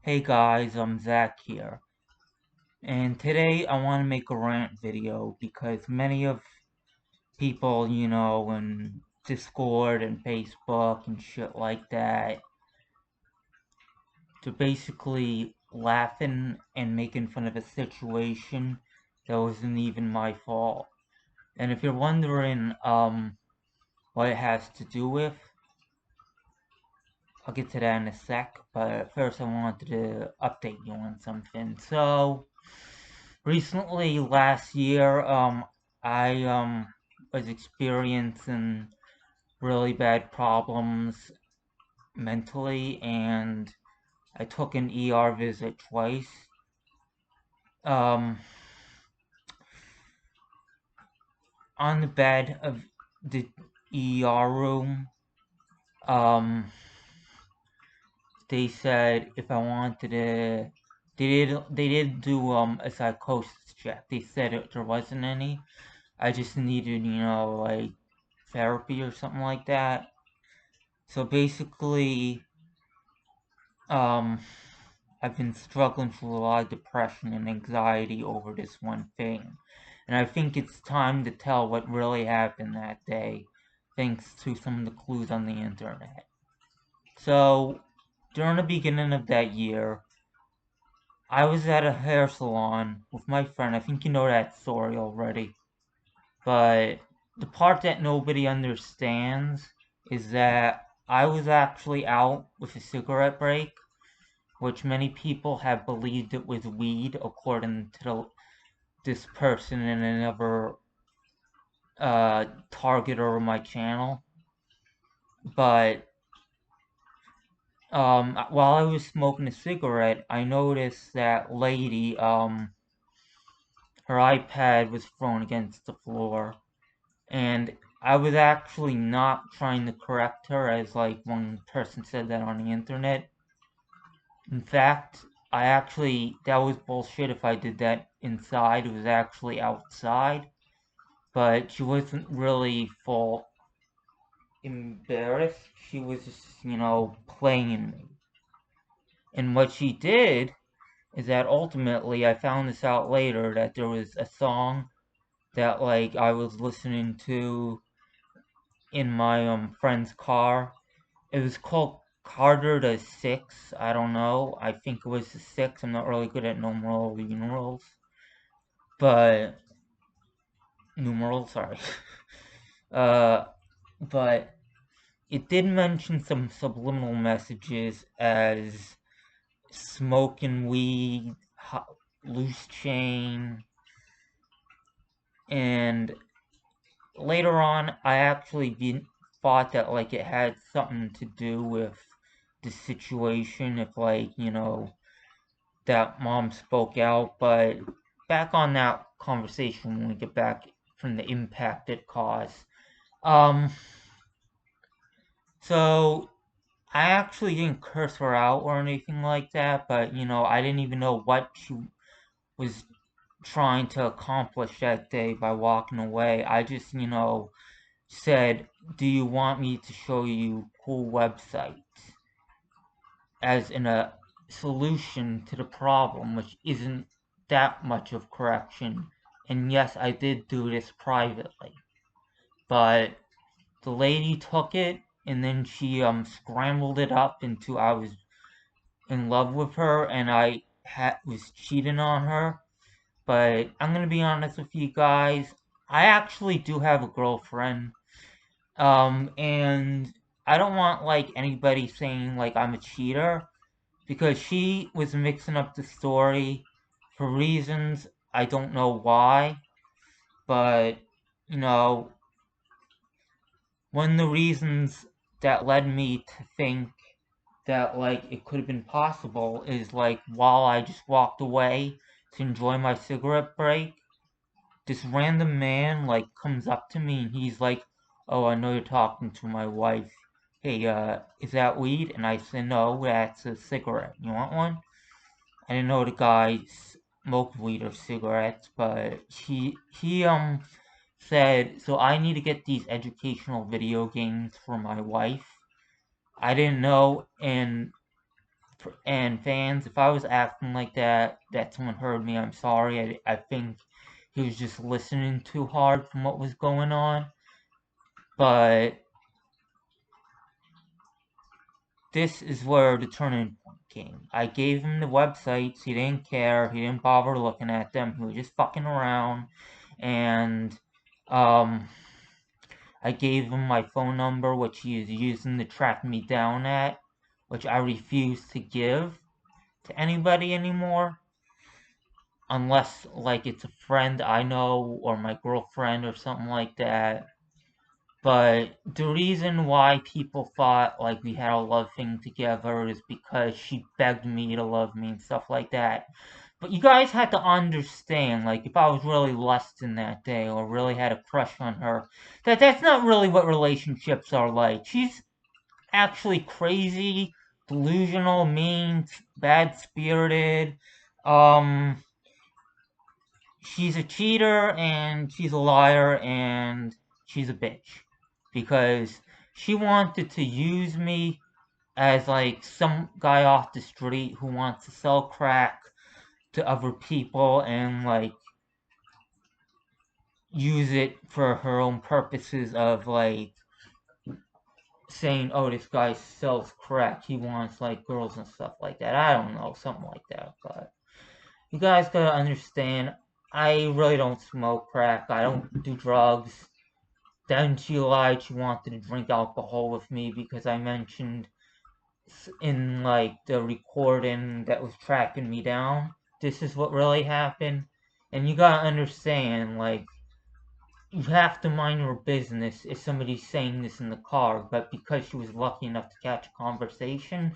Hey guys, I'm Zach here, and today I want to make a rant video because many of people, in Discord and Facebook and shit like that, they're basically laughing and making fun of a situation that wasn't even my fault. And if you're wondering, what it has to do with, I'll get to that in a sec, but first I wanted to update you on something. So, recently, last year, I was experiencing really bad problems mentally, and I took an ER visit twice. Um, on the bed of the ER room, um, they said if I wanted to, they did do a psychosis check. They said there wasn't any. I just needed, like therapy or something like that. So basically, um, I've been struggling through a lot of depression and anxiety over this one thing. And I think it's time to tell what really happened that day, thanks to some of the clues on the internet. So, during the beginning of that year, I was at a hair salon with my friend. I think you know that story already. But the part that nobody understands is that I was actually out with a cigarette break, which many people have believed it was weed, according to this person in another target over my channel. But while I was smoking a cigarette, I noticed that lady, her iPad was thrown against the floor. And I was actually not trying to correct her, as like one person said that on the internet. In fact, that was bullshit if I did that inside. It was actually outside. But she wasn't really full embarrassed. She was just, playing me. And what she did is that ultimately I found this out later that there was a song that like I was listening to in my friend's car. It was called Carter the Six. I don't know. I think it was the six. I'm not really good at numerals, but sorry. uh, but it did mention some subliminal messages as smoking weed, loose chain, and later on, I actually thought that like it had something to do with the situation. If like that mom spoke out, but back on that conversation when we get back from the impact it caused. Um, so I actually didn't curse her out or anything like that, but I didn't even know what she was trying to accomplish that day by walking away. I just, said, do you want me to show you cool websites as in a solution to the problem, which isn't that much of correction. And yes, I did do this privately, but the lady took it and then she scrambled it up into I was in love with her and was cheating on her. But I'm gonna be honest with you guys, I actually do have a girlfriend. And I don't want like anybody saying like I'm a cheater because she was mixing up the story for reasons I don't know why, but you know, one of the reasons that led me to think that like it could have been possible is like while I just walked away to enjoy my cigarette break, this random man like comes up to me and he's like, "Oh, I know you're talking to my wife. Hey, is that weed?" And I said, "No, that's a cigarette. You want one?" I didn't know the guy smoked weed or cigarettes, but he said, "So I need to get these educational video games for my wife." I didn't know, and and fans, if I was acting like that someone heard me, I'm sorry. I think he was just listening too hard from what was going on. But this is where the turning point came. I gave him the websites. He didn't care. He didn't bother looking at them. He was just fucking around. And um, I gave him my phone number, which he is using to track me down at, which I refuse to give to anybody anymore. Unless, like, it's a friend I know or my girlfriend or something like that. But the reason why people thought like we had a love thing together is because she begged me to love me and stuff like that. But you guys had to understand, like, if I was really lusting that day or really had a crush on her, that's not really what relationships are like. She's actually crazy, delusional, mean, bad spirited. Um, she's a cheater and she's a liar and she's a bitch because she wanted to use me as like some guy off the street who wants to sell crack to other people and like use it for her own purposes of like saying, oh, this guy sells crack, he wants like girls and stuff like that. I don't know, something like that. But you guys gotta understand, I really don't smoke crack, I don't do drugs. Then she lied she wanted to drink alcohol with me because I mentioned in like the recording that was tracking me down. This is what really happened. And you gotta understand, like, you have to mind your business if somebody's saying this in the car, but because she was lucky enough to catch a conversation,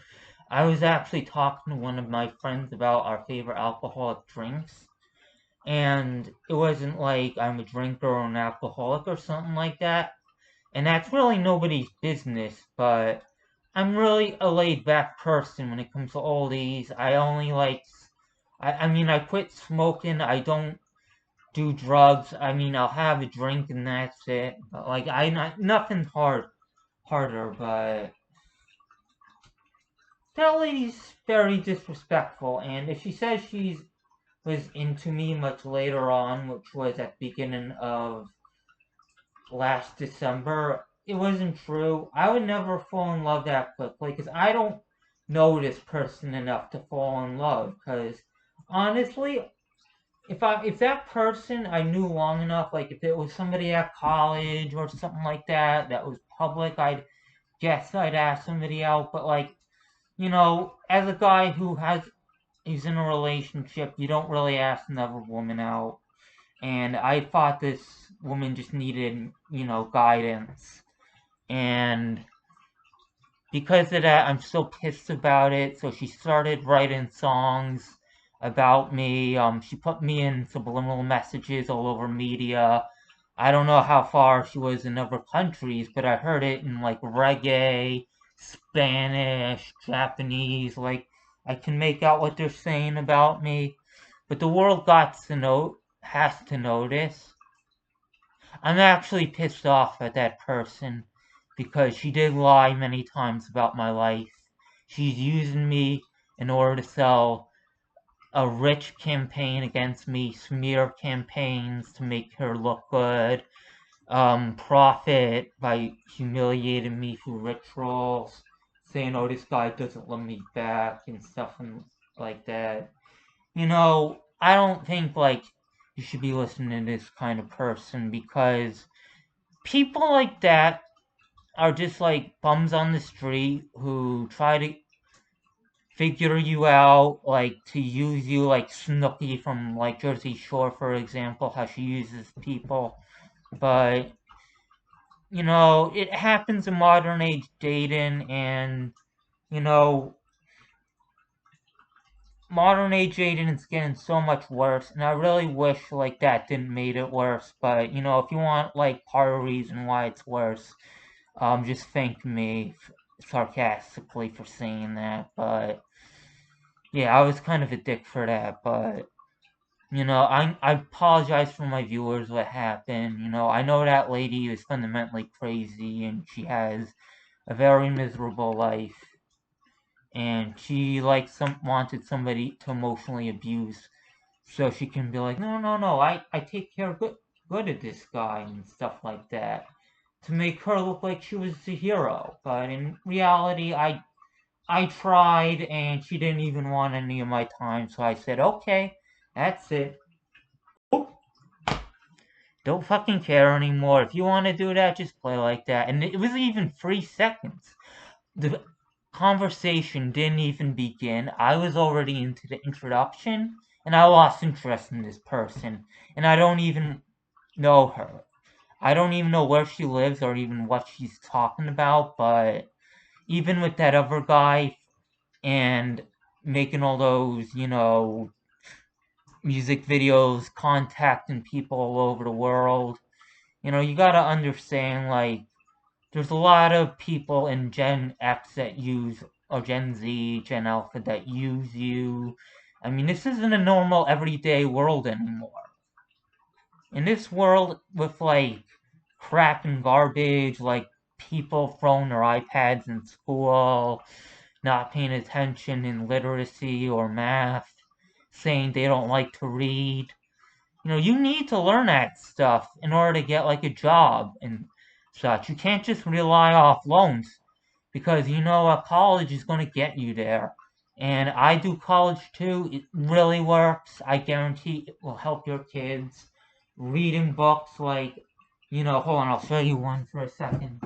I was actually talking to one of my friends about our favorite alcoholic drinks. And it wasn't like I'm a drinker or an alcoholic or something like that. And that's really nobody's business, but I'm really a laid back person when it comes to all these. I only like, I mean, I quit smoking, I don't do drugs. I mean, I'll have a drink and that's it. But like, nothing harder, but that lady's very disrespectful. And if she says she's was into me much later on, which was at the beginning of last December, it wasn't true. I would never fall in love that quickly because I don't know this person enough to fall in love. Because honestly, if that person I knew long enough, like if it was somebody at college or something like that that was public, I'd guess I'd ask somebody out. But like, as a guy who's in a relationship, you don't really ask another woman out. And I thought this woman just needed, guidance. And because of that, I'm still pissed about it. So she started writing songs about me. She put me in subliminal messages all over media. I don't know how far she was in other countries, but I heard it in like reggae, Spanish, Japanese. Like, I can make out what they're saying about me. But the world has to notice. I'm actually pissed off at that person because she did lie many times about my life. She's using me in order to sell a rich campaign against me, smear campaigns to make her look good, profit by humiliating me through rituals, saying, oh, this guy doesn't love me back and stuff and like that. I don't think like you should be listening to this kind of person because people like that are just like bums on the street who try to figure you out, like to use you, like Snooki from like Jersey Shore, for example, how she uses people. But it happens in modern age dating, and you know, modern age dating is getting so much worse, and I really wish like that didn't made it worse. But if you want like part of the reason why it's worse, just thank me sarcastically for saying that. But yeah, I was kind of a dick for that. But I apologize for my viewers what happened. I know that lady is fundamentally crazy and she has a very miserable life. and she like wanted somebody to emotionally abuse, so she can be like, no, no, no, I take care good of this guy and stuff like that, to make her look like she was the hero. But in reality, I tried, and she didn't even want any of my time, so I said, okay, that's it. Don't fucking care anymore. If you want to do that, just play like that. And it was even 3 seconds. The conversation didn't even begin. I was already into the introduction, and I lost interest in this person. And I don't even know her. I don't even know where she lives or even what she's talking about, but even with that other guy and making all those, music videos, contacting people all over the world, you gotta understand, like, there's a lot of people in Gen X that use, or Gen Z, Gen Alpha that use you. I mean, this isn't a normal everyday world anymore. In this world with, like, crap and garbage, like people throwing their iPads in school, not paying attention in literacy or math, saying they don't like to read. You need to learn that stuff in order to get like a job and such. You can't just rely off loans because college is going to get you there. And I do college too. It really works. I guarantee it will help your kids. Reading books like, hold on, I'll show you one for a second.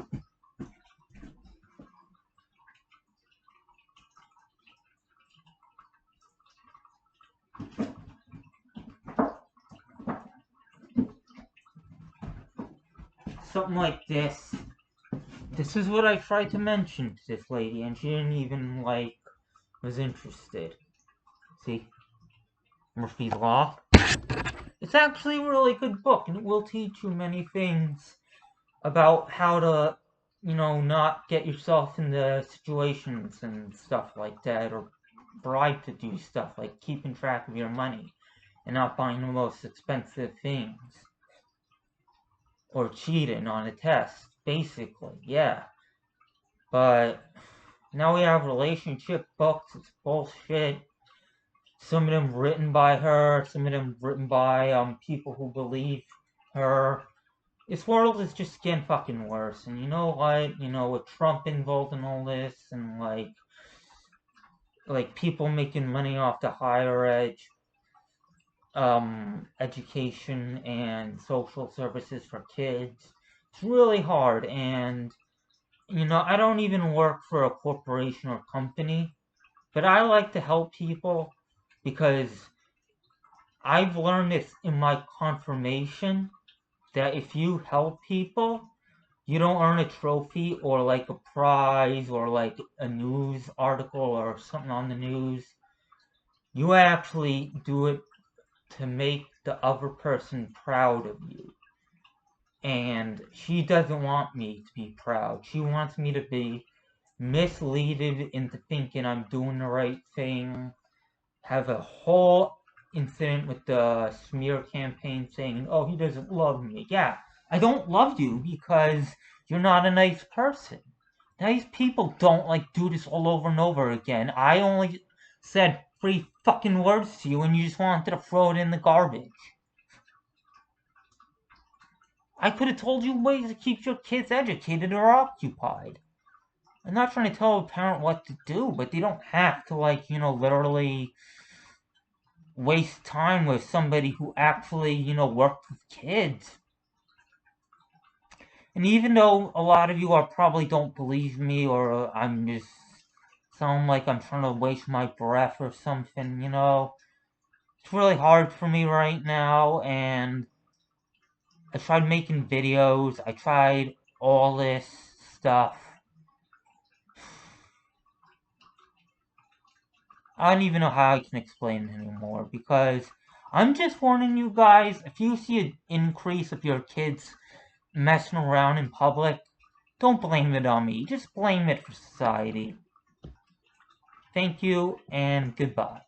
Something like this. This is what I tried to mention to this lady, and she didn't even, like, was interested. See? Murphy's Law. It's actually a really good book, and it will teach you many things about how to, not get yourself into situations and stuff like that, or bribe to do stuff like keeping track of your money and not buying the most expensive things, or cheating on a test, basically, yeah. But now we have relationship books, it's bullshit. Some of them written by her, some of them written by people who believe her. This world is just getting fucking worse. And you know what? With Trump involved in all this, and like people making money off the higher education and social services for kids, it's really hard. And I don't even work for a corporation or company, but I like to help people because I've learned this in my confirmation, that if you help people, you don't earn a trophy or like a prize or like a news article or something on the news. You actually do it to make the other person proud of you. And she doesn't want me to be proud. She wants me to be misleaded into thinking I'm doing the right thing. Have a whole incident with the smear campaign saying, oh, he doesn't love me. Yeah, I don't love you because you're not a nice person. Nice people don't like do this all over and over again. I only said 3 fucking words to you and you just wanted to throw it in the garbage. I could have told you ways to keep your kids educated or occupied. I'm not trying to tell a parent what to do, but they don't have to, like, literally waste time with somebody who actually, worked with kids. And even though a lot of you are probably don't believe me, or I'm just sound like I'm trying to waste my breath or something, it's really hard for me right now, and I tried making videos, I tried all this stuff. I don't even know how I can explain it anymore, because I'm just warning you guys, if you see an increase of your kids messing around in public, don't blame it on me. Just blame it for society. Thank you, and goodbye.